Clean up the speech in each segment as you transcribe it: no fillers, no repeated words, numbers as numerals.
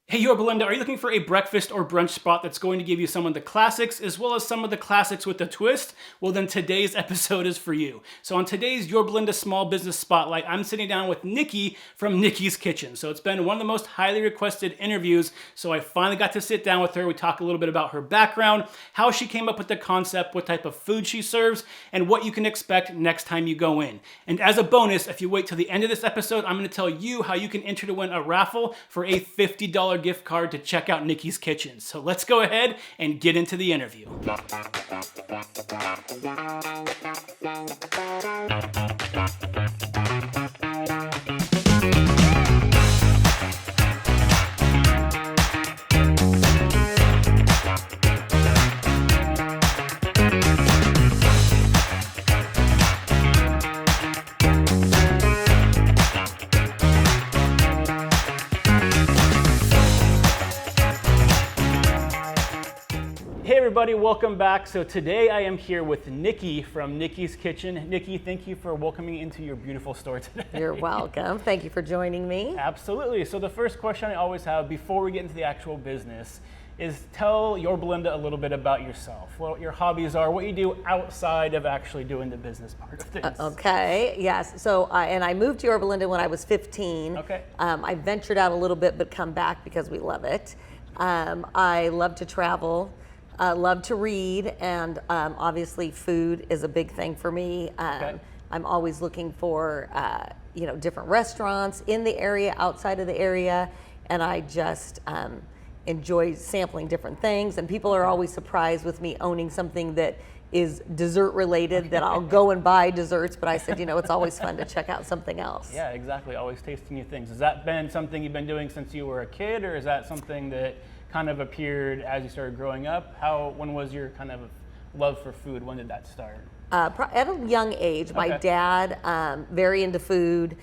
Hey Yorba Linda, are you looking for a breakfast or brunch spot that's going to give you some of the classics as well as some of the classics with a twist? Well, then today's episode is for you. So on today's Yorba Linda Small Business Spotlight, I'm sitting down with Nikki from Nikki's Kitchen. So it's been one of the most highly requested interviews, so I finally got to sit down with her. We talk a little bit about her background, how she came up with the concept, what type of food she serves, and what you can expect next time you go in. And as a bonus, if you wait till the end of this episode, I'm going to tell you how you can enter to win a raffle for a $50 gift card to check out Nikki's Kitchen. So let's go ahead and get into the interview. Hey everybody, welcome back. So today I am here with Nikki from Nikki's Kitchen. Nikki, thank you for welcoming me into your beautiful store today. You're welcome. Thank you for joining me. Absolutely. So the first question I always have before we get into the actual business is tell Yorba Linda a little bit about yourself, what your hobbies are, what you do outside of actually doing the business part of things. Okay, yes. So, I moved to Yorba Linda when I was 15. Okay. I ventured out a little bit, but come back because we love it. I love to travel. Love to read, and obviously food is a big thing for me. Okay. I'm always looking for different restaurants in the area, outside of the area, and I just enjoy sampling different things. And people are always surprised with me owning something that is dessert related, that I'll go and buy desserts, but I said, it's always fun to check out something else. Yeah, exactly. Always tasting new things. Has that been something you've been doing since you were a kid, or is that something that kind of appeared as you started growing up? When was your kind of love for food? When did that start? At a young age. My dad, very into food.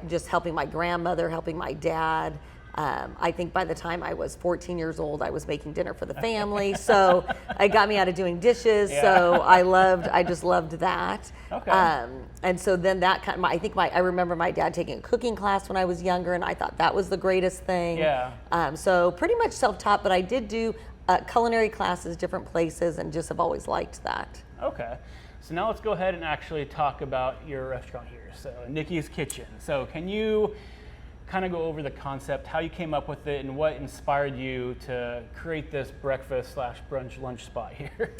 Just helping my grandmother, helping my dad. I think by the time I was 14 years old, I was making dinner for the family. So it got me out of doing dishes. Yeah. So I just loved that. Okay. And so then that I remember my dad taking a cooking class when I was younger, and I thought that was the greatest thing. Yeah. So pretty much self-taught, but I did do culinary classes, different places, and just have always liked that. Okay. So now let's go ahead and actually talk about your restaurant here. So Nikki's Kitchen. So can you kind of go over the concept, how you came up with it, and what inspired you to create this breakfast/brunch lunch spot here?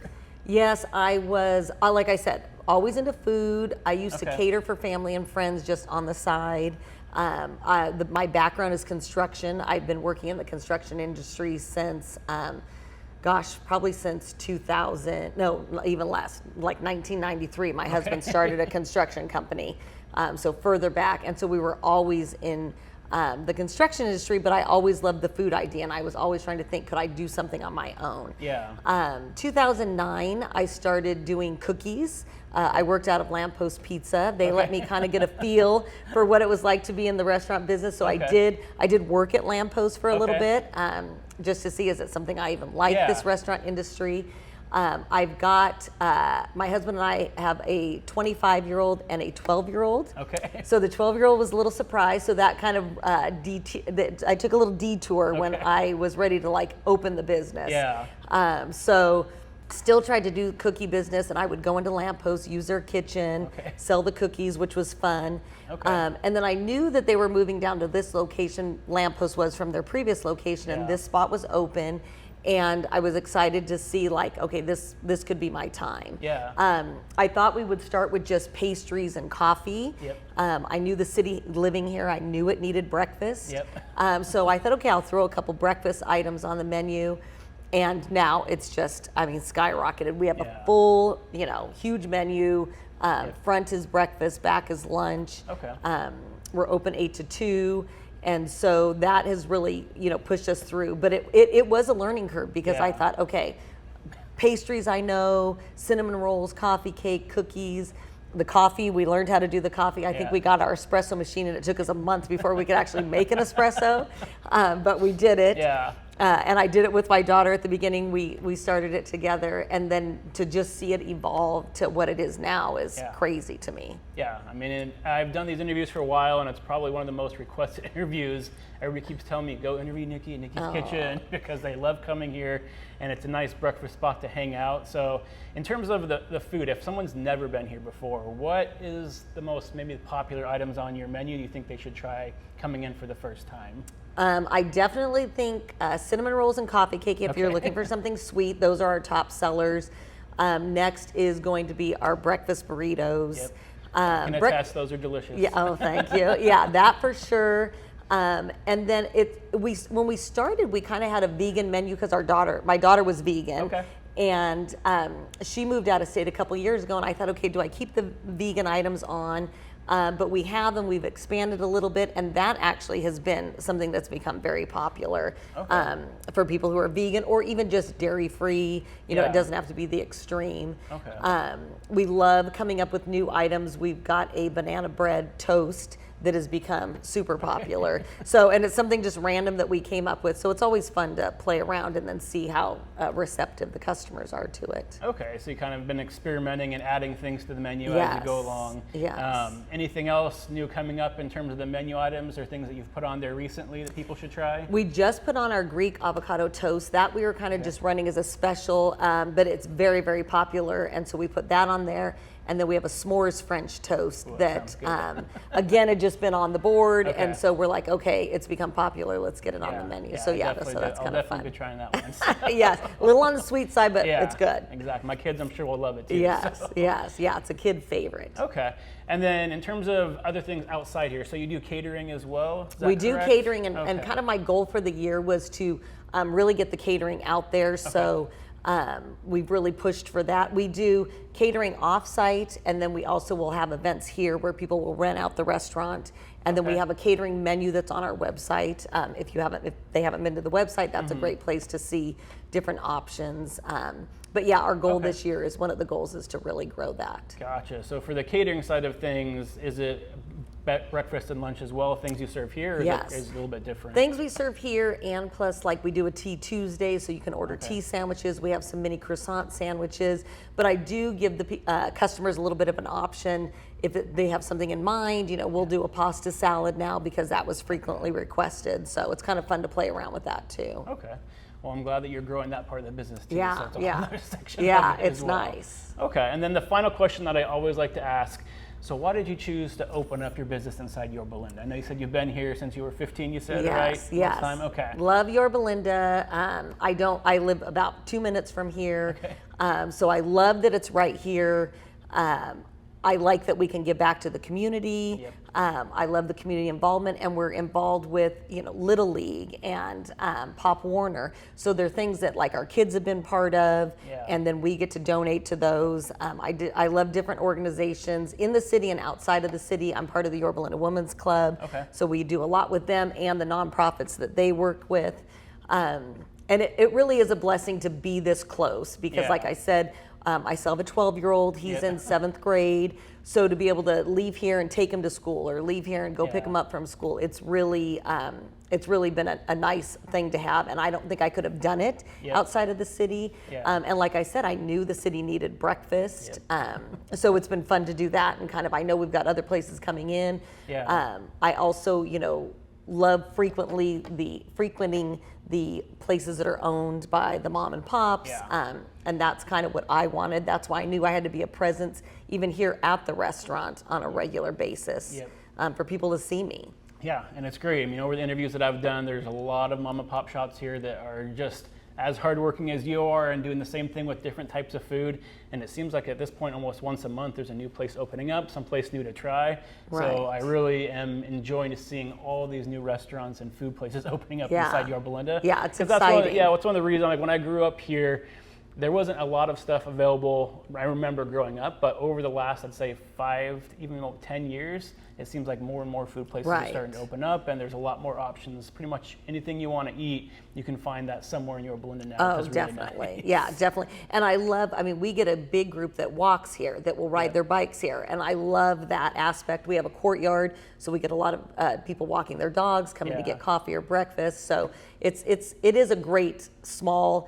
Yes, I was, like I said, always into food. I used to cater for family and friends just on the side. My background is construction. I've been working in the construction industry since, probably since 2000, no, even less, like 1993. My husband started a construction company, so further back. And so we were always in the construction industry, but I always loved the food idea, and I was always trying to think, could I do something on my own? Yeah. 2009, I started doing cookies. I worked out of Lamppost Pizza. They let me kind of get a feel for what it was like to be in the restaurant business. So I did work at Lamppost for a little bit, just to see, is it something I even like, this restaurant industry? I've got, my husband and I have a 25-year-old and a 12-year-old. Okay. So the 12-year-old was a little surprised. So that kind of, I took a little detour when I was ready to open the business. Yeah. So still tried to do cookie business, and I would go into Lamppost, use their kitchen, sell the cookies, which was fun. And then I knew that they were moving down to this location. Lamppost was from their previous location, and this spot was open. And I was excited to see this could be my time. Yeah. I thought we would start with just pastries and coffee. Yep. I knew the city living here, I knew it needed breakfast. Yep. So I thought, I'll throw a couple breakfast items on the menu. And now it's just, skyrocketed. We have a full, huge menu. Front is breakfast, back is lunch. Okay. We're open 8 to 2. And so that has really, pushed us through. But it was a learning curve because I thought, pastries I know, cinnamon rolls, coffee cake, cookies. The coffee, we learned how to do the coffee. I think we got our espresso machine, and it took us a month before we could actually make an espresso, but we did it. Yeah. And I did it with my daughter at the beginning. We started it together, and then to just see it evolve to what it is now is crazy to me. Yeah, I mean, I've done these interviews for a while, and it's probably one of the most requested interviews. Everybody keeps telling me, go interview Nikki at Nikki's Kitchen, because they love coming here, and it's a nice breakfast spot to hang out. So in terms of the food, if someone's never been here before, what is the most maybe popular items on your menu do you think they should try coming in for the first time? I definitely think cinnamon rolls and coffee cake. If you're looking for something sweet, those are our top sellers. Next is going to be our breakfast burritos. Yep. I can attest, those are delicious. Yeah. Oh, thank you. Yeah, that for sure. And then when we started, we kind of had a vegan menu because my daughter was vegan. Okay. And she moved out of state a couple years ago, and I thought, okay, do I keep the vegan items on? But we have them, we've expanded a little bit, and that actually has been something that's become very popular for people who are vegan or even just dairy-free. You know, it doesn't have to be the extreme. Okay. We love coming up with new items. We've got a banana bread toast that has become super popular. So, and it's something just random that we came up with. So it's always fun to play around and then see how receptive the customers are to it. Okay, so you kind of been experimenting and adding things to the menu as you go along. Yes. Anything else new coming up in terms of the menu items or things that you've put on there recently that people should try? We just put on our Greek avocado toast. That we were kind of just running as a special, but it's very, very popular. And so we put that on there. And then we have a s'mores French toast that again, had just been on the board. And so we're like, okay, it's become popular. Let's get it on the menu. So that's kind of fun. I'll definitely be trying that one. Yes, a little on the sweet side, but it's good. Exactly. My kids, I'm sure, will love it too. Yes, so. yes. Yeah, it's a kid favorite. Okay. And then in terms of other things outside here, so you do catering as well? Is that we do correct? catering, and kind of my goal for the year was to really get the catering out there. So we've really pushed for that. We do catering off-site, and then we also will have events here where people will rent out the restaurant, and then we have a catering menu that's on our website. If they haven't been to the website, that's a great place to see different options. But yeah, our goal this year is one of the goals is to really grow that. Gotcha. So for the catering side of things, is it breakfast and lunch as well, things you serve here, or is it a little bit different? Things we serve here, and plus like we do a tea Tuesday, so you can order tea sandwiches. We have some mini croissant sandwiches, but I do give the customers a little bit of an option. If they have something in mind, you know, we'll do a pasta salad now because that was frequently requested. So it's kind of fun to play around with that too. Okay. Well, I'm glad that you're growing that part of the business too. Yeah, so it's a whole other section yeah, of it it's as well. nice. Okay, and then the final question that I always like to ask, so why did you choose to open up your business inside Yorba Linda? I know you said you've been here since you were 15, you said, right? Yes, Time? Okay. Love Yorba Linda. I live about 2 minutes from here. Okay. So I love that it's right here. I like that we can give back to the community. Yep. I love the community involvement, and we're involved with, you know, Little League and Pop Warner. So there are things that like our kids have been part of, and then we get to donate to those. I love different organizations in the city and outside of the city. I'm part of the Yorba Linda Women's Club. Okay. So we do a lot with them and the nonprofits that they work with. And it really is a blessing to be this close because like I said, I still have a 12-year-old. He's in 7th grade. So to be able to leave here and take him to school or leave here and go pick him up from school, it's really been a nice thing to have. And I don't think I could have done it outside of the city. And like I said, I knew the city needed breakfast. So it's been fun to do that. And kind of, I know we've got other places coming in. I also, you know, love frequenting the places that are owned by the mom and pops. And that's kind of what I wanted. That's why I knew I had to be a presence even here at the restaurant on a regular basis for people to see me. Yeah, and it's great. I mean, over the interviews that I've done, there's a lot of mom and pop shops here that are just as hardworking as you are and doing the same thing with different types of food. And it seems like at this point, almost once a month, there's a new place opening up, someplace new to try. Right. So I really am enjoying seeing all these new restaurants and food places opening up inside Yorba Linda. Yeah, it's exciting. That's one of the reasons, like when I grew up here, there wasn't a lot of stuff available. I remember growing up, but over the last, I'd say 5, even 10 years, it seems like more and more food places are starting to open up, and there's a lot more options. Pretty much anything you want to eat, you can find that somewhere in Yorba Linda now. Oh, definitely. Really nice. Yeah, definitely. And I love, I mean, we get a big group that walks here, that will ride their bikes here. And I love that aspect. We have a courtyard, so we get a lot of people walking their dogs, coming to get coffee or breakfast. So it is a great small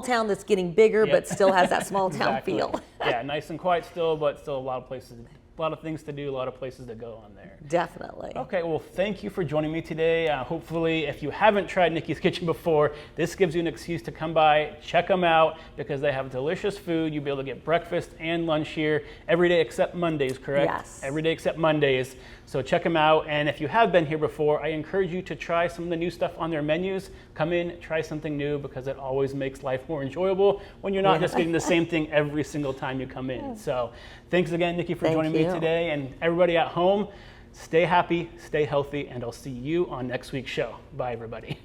town that's getting bigger, but still has that small town feel. Yeah, nice and quiet still, but still a lot of places, a lot of things to do, a lot of places to go on there. Definitely. Okay, well, thank you for joining me today. Hopefully, if you haven't tried Nikki's Kitchen before, this gives you an excuse to come by, check them out, because they have delicious food. You'll be able to get breakfast and lunch here every day except Mondays, correct? Yes. Every day except Mondays. So check them out. And if you have been here before, I encourage you to try some of the new stuff on their menus. Come in, try something new, because it always makes life more enjoyable when you're not just getting the same thing every single time you come in. So thanks again, Nikki, for joining me today. And everybody at home, stay happy, stay healthy, and I'll see you on next week's show. Bye, everybody.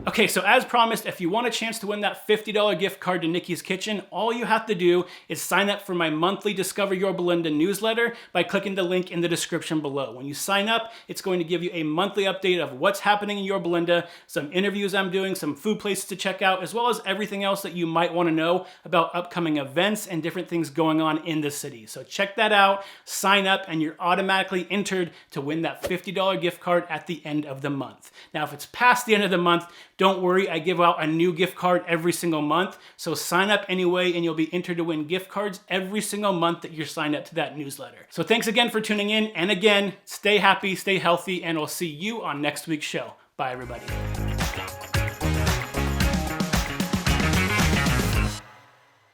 Okay, so as promised, if you want a chance to win that $50 gift card to Nikki's Kitchen, all you have to do is sign up for my monthly Discover Yorba Linda newsletter by clicking the link in the description below. When you sign up, it's going to give you a monthly update of what's happening in Yorba Linda, some interviews I'm doing, some food places to check out, as well as everything else that you might want to know about upcoming events and different things going on in the city. So check that out, sign up, and you're automatically entered to win that $50 gift card at the end of the month. Now, if it's past the end of the month, don't worry, I give out a new gift card every single month. So sign up anyway, and you'll be entered to win gift cards every single month that you're signed up to that newsletter. So thanks again for tuning in. And again, stay happy, stay healthy, and I'll see you on next week's show. Bye, everybody.